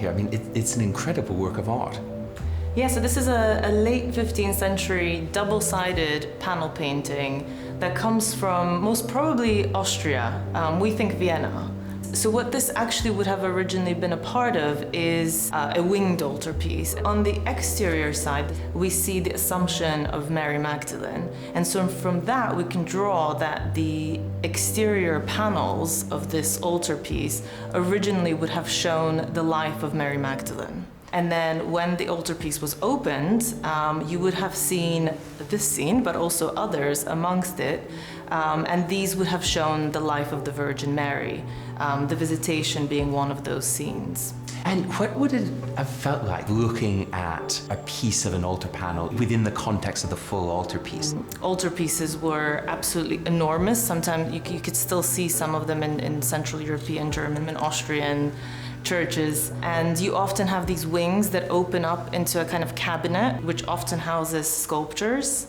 here. I mean, it's an incredible work of art. Yeah, so this is a late 15th century double-sided panel painting that comes from most probably Austria. We think Vienna. So what this actually would have originally been a part of is a winged altarpiece. On the exterior side, we see the Assumption of Mary Magdalene. And so from that, we can draw that the exterior panels of this altarpiece originally would have shown the life of Mary Magdalene. And then when the altarpiece was opened, you would have seen this scene, but also others amongst it. And these would have shown the life of the Virgin Mary, the Visitation being one of those scenes. And what would it have felt like looking at a piece of an altar panel within the context of the full altarpiece? Altarpieces were absolutely enormous. Sometimes you could still see some of them in Central European, German, and Austrian churches, and you often have these wings that open up into a kind of cabinet, which often houses sculptures.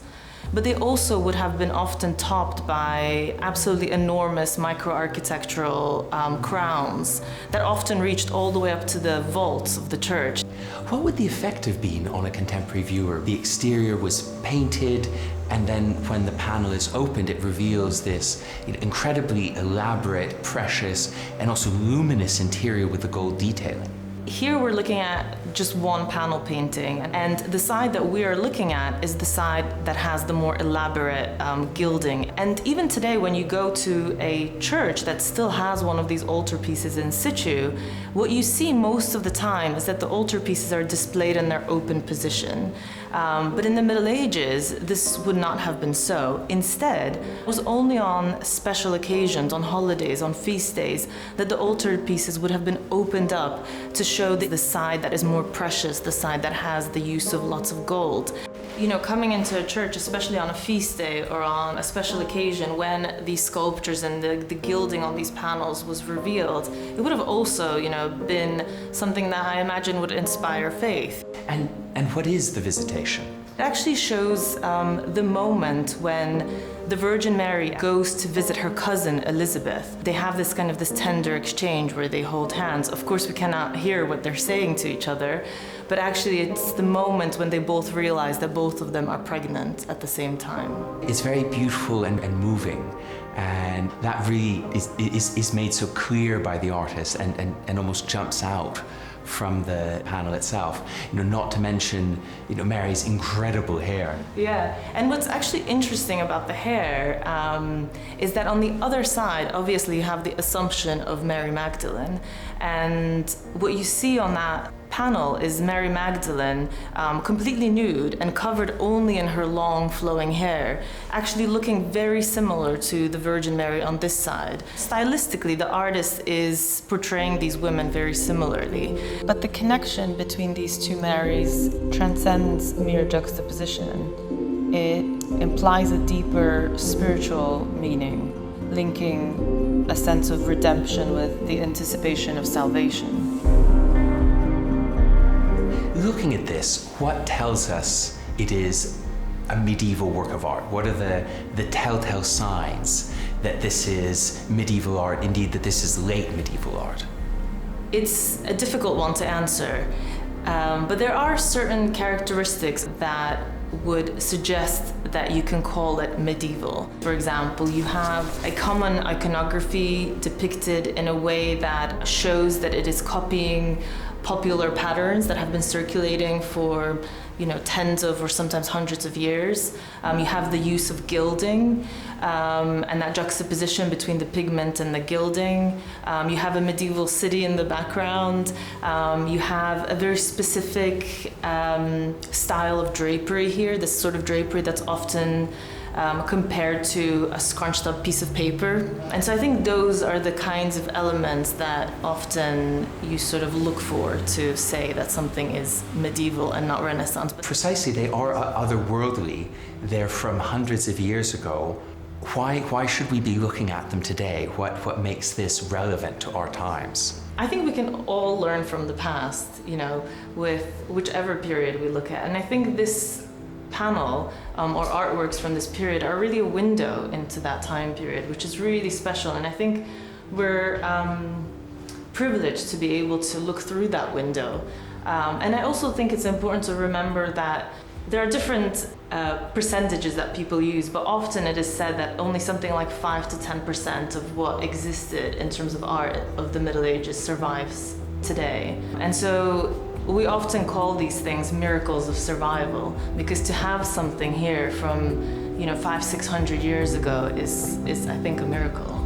But they also would have been often topped by absolutely enormous micro-architectural crowns that often reached all the way up to the vaults of the church. What would the effect have been on a contemporary viewer? The exterior was painted, and then when the panel is opened, it reveals this incredibly elaborate, precious, and also luminous interior with the gold detailing. Here we're looking at just one panel painting, and the side that we are looking at is the side that has the more elaborate gilding. And even today, when you go to a church that still has one of these altarpieces in situ, what you see most of the time is that the altarpieces are displayed in their open position. But in the Middle Ages, this would not have been so. Instead, it was only on special occasions, on holidays, on feast days, that the altarpieces would have been opened up to show the side that is more precious, the side that has the use of lots of gold. You know, coming into a church, especially on a feast day or on a special occasion when these sculptures and the gilding on these panels was revealed, it would have also, you know, been something that I imagine would inspire faith. And what is the Visitation? It actually shows the moment when the Virgin Mary goes to visit her cousin Elizabeth. They have this tender exchange where they hold hands. Of course, we cannot hear what they're saying to each other, but actually it's the moment when they both realize that both of them are pregnant at the same time. It's very beautiful and moving, and that really is made so clear by the artist and almost jumps out from the panel itself. You know, not to mention, you know, Mary's incredible hair. Yeah, and what's actually interesting about the hair is that on the other side, obviously you have the Assumption of Mary Magdalene, and what you see on that panel is Mary Magdalene completely nude and covered only in her long flowing hair, actually looking very similar to the Virgin Mary on this side. Stylistically, the artist is portraying these women very similarly, but the connection between these two Marys transcends mere juxtaposition. It implies a deeper spiritual meaning, linking a sense of redemption with the anticipation of salvation. Looking at this, what tells us it is a medieval work of art? What are the telltale signs that this is medieval art, indeed that this is late medieval art? It's a difficult one to answer, but there are certain characteristics that would suggest that you can call it medieval. For example, you have a common iconography depicted in a way that shows that it is copying popular patterns that have been circulating for, you know, tens of or sometimes hundreds of years. You have the use of gilding and that juxtaposition between the pigment and the gilding. You have a medieval city in the background. You have a very specific style of drapery here, this sort of drapery that's often compared to a scrunched up piece of paper. And so I think those are the kinds of elements that often you sort of look for to say that something is medieval and not Renaissance. Precisely, they are otherworldly. They're from hundreds of years ago. Why should we be looking at them today? What makes this relevant to our times? I think we can all learn from the past, you know, with whichever period we look at. And I think this panel or artworks from this period are really a window into that time period, which is really special. And I think we're privilege to be able to look through that window. And I also think it's important to remember that there are different percentages that people use, but often it is said that only something like 5 to 10% of what existed in terms of art of the Middle Ages survives today. And so we often call these things miracles of survival, because to have something here from 500-600 years ago is I think a miracle.